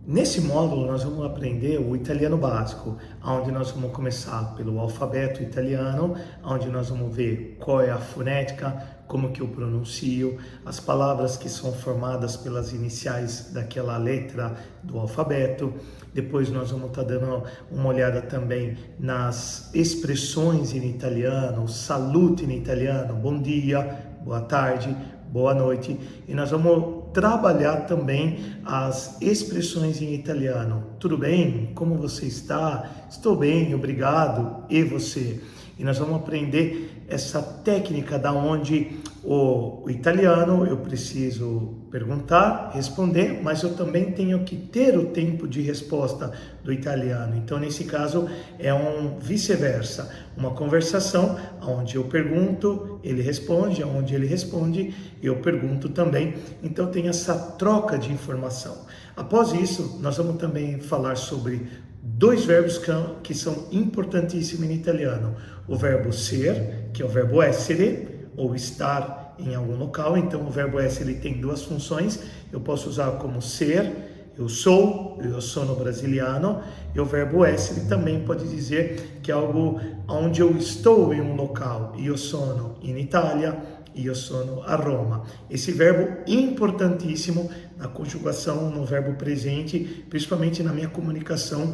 Nesse módulo nós vamos aprender o italiano básico, onde nós vamos começar pelo alfabeto italiano, onde nós vamos ver qual é a fonética, como que eu pronuncio, as palavras que são formadas pelas iniciais daquela letra do alfabeto. Depois nós vamos estar dando uma olhada também nas expressões em italiano, o saluto em italiano, bom dia, boa tarde, boa noite, e nós vamos trabalhar também as expressões em italiano. Tudo bem? Como você está? Estou bem, obrigado. E você? E nós vamos aprender essa técnica da onde o italiano eu preciso perguntar, responder, mas eu também tenho que ter o tempo de resposta do italiano. Então, nesse caso, é um vice-versa, uma conversação onde eu pergunto, ele responde, onde ele responde, eu pergunto também. Então, tem essa troca de informação. Após isso, nós vamos também falar sobre dois verbos que são importantíssimos em italiano. O verbo ser, que é o verbo essere, ou estar em algum local. Então, o verbo essere ele tem duas funções. Eu posso usar como ser, eu sono brasiliano. E o verbo essere também pode dizer que é algo onde eu estou em um local. Io sono in Italia, io sono a Roma. Esse verbo importantíssimo na conjugação no verbo presente, principalmente na minha comunicação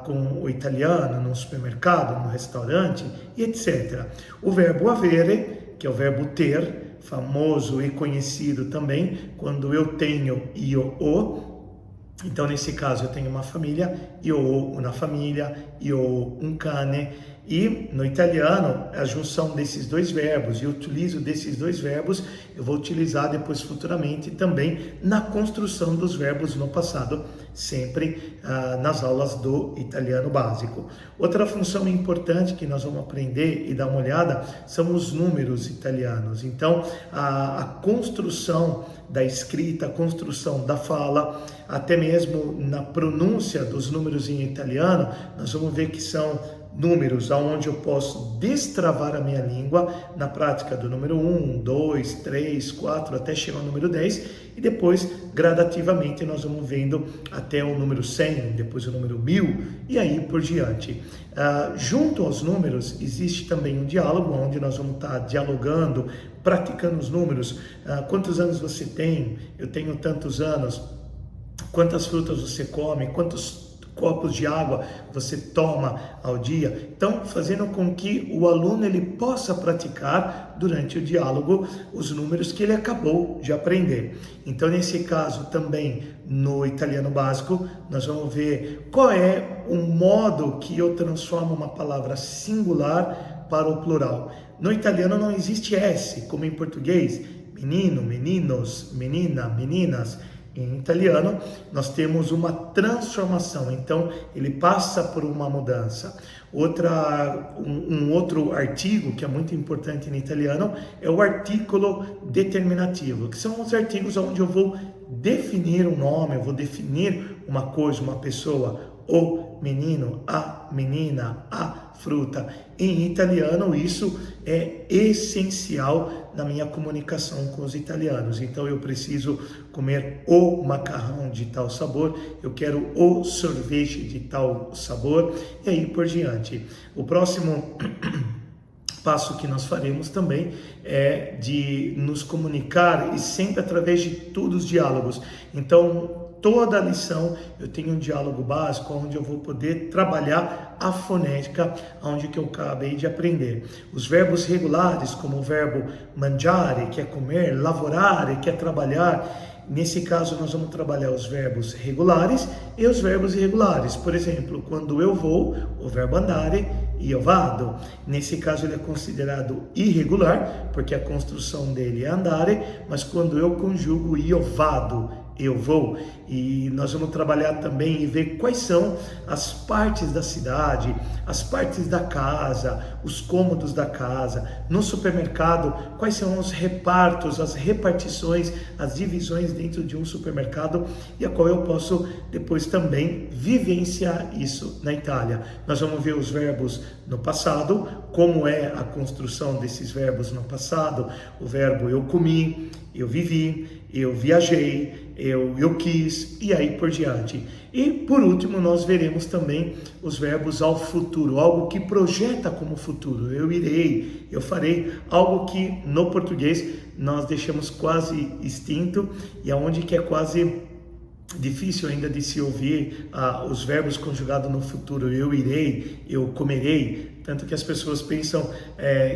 com o italiano, no supermercado, no restaurante e etc. O verbo avere, que é o verbo ter, famoso e conhecido também, quando eu tenho io ho. Então, nesse caso, eu tenho uma família, io ho una famiglia, io ho un cane. E no italiano, a junção desses dois verbos, e eu utilizo desses dois verbos, eu vou utilizar depois futuramente também na construção dos verbos no passado, sempre nas aulas do italiano básico. Outra função importante que nós vamos aprender e dar uma olhada são os números italianos. Então, a construção da escrita, a construção da fala, até mesmo na pronúncia dos números em italiano, nós vamos ver que são números onde eu posso destravar a minha língua na prática do número 1, 2, 3, 4, até chegar ao número 10, e depois, gradativamente, nós vamos vendo até o número 100, depois o número 1000, e aí por diante. Junto aos números, existe também um diálogo, onde nós vamos estar dialogando, praticando os números. Quantos anos você tem? Eu tenho tantos anos. Quantas frutas você come? Quantos copos de água você toma ao dia? Então, fazendo com que o aluno ele possa praticar durante o diálogo os números que ele acabou de aprender. Então, nesse caso também no italiano básico, nós vamos ver qual é o modo que eu transformo uma palavra singular para o plural. No italiano não existe S, como em português, menino, meninos, menina, meninas. Em italiano, nós temos uma transformação, então ele passa por uma mudança. Um outro artigo que é muito importante no italiano é o artículo determinativo, que são os artigos onde eu vou definir um nome, eu vou definir uma coisa, uma pessoa. O menino, a menina, a fruta. Em italiano, isso é essencial na minha comunicação com os italianos. Então, eu preciso comer o macarrão de tal sabor, eu quero o sorvete de tal sabor, e aí por diante. O próximo passo que nós faremos também é de nos comunicar, e sempre através de todos os diálogos. Então, toda a lição eu tenho um diálogo básico onde eu vou poder trabalhar a fonética, onde que eu acabei de aprender. Os verbos regulares, como o verbo mangiare, que é comer, lavorare, que é trabalhar. Nesse caso, nós vamos trabalhar os verbos regulares e os verbos irregulares. Por exemplo, quando eu vou, o verbo andare, io vado. Nesse caso, ele é considerado irregular, porque a construção dele é andare, mas quando eu conjugo io vado, eu vou. E nós vamos trabalhar também e ver quais são as partes da cidade, as partes da casa, os cômodos da casa. No supermercado, quais são os repartos, as repartições, as divisões dentro de um supermercado, e a qual eu posso depois também vivenciar isso na Itália. Nós vamos ver os verbos no passado, como é a construção desses verbos no passado. O verbo eu comi, eu vivi, eu viajei, eu quis e aí por diante. E por último, nós veremos também os verbos ao futuro, algo que projeta como futuro. Eu irei, eu farei, algo que no português nós deixamos quase extinto e aonde que é quase difícil ainda de se ouvir os verbos conjugados no futuro, eu irei, eu comerei, tanto que as pessoas pensam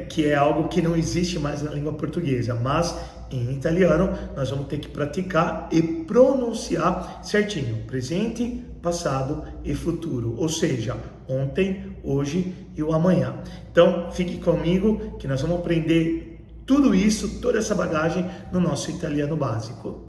que é algo que não existe mais na língua portuguesa, mas em italiano nós vamos ter que praticar e pronunciar certinho, presente, passado e futuro, ou seja, ontem, hoje e o amanhã. Então fique comigo que nós vamos aprender tudo isso, toda essa bagagem no nosso italiano básico.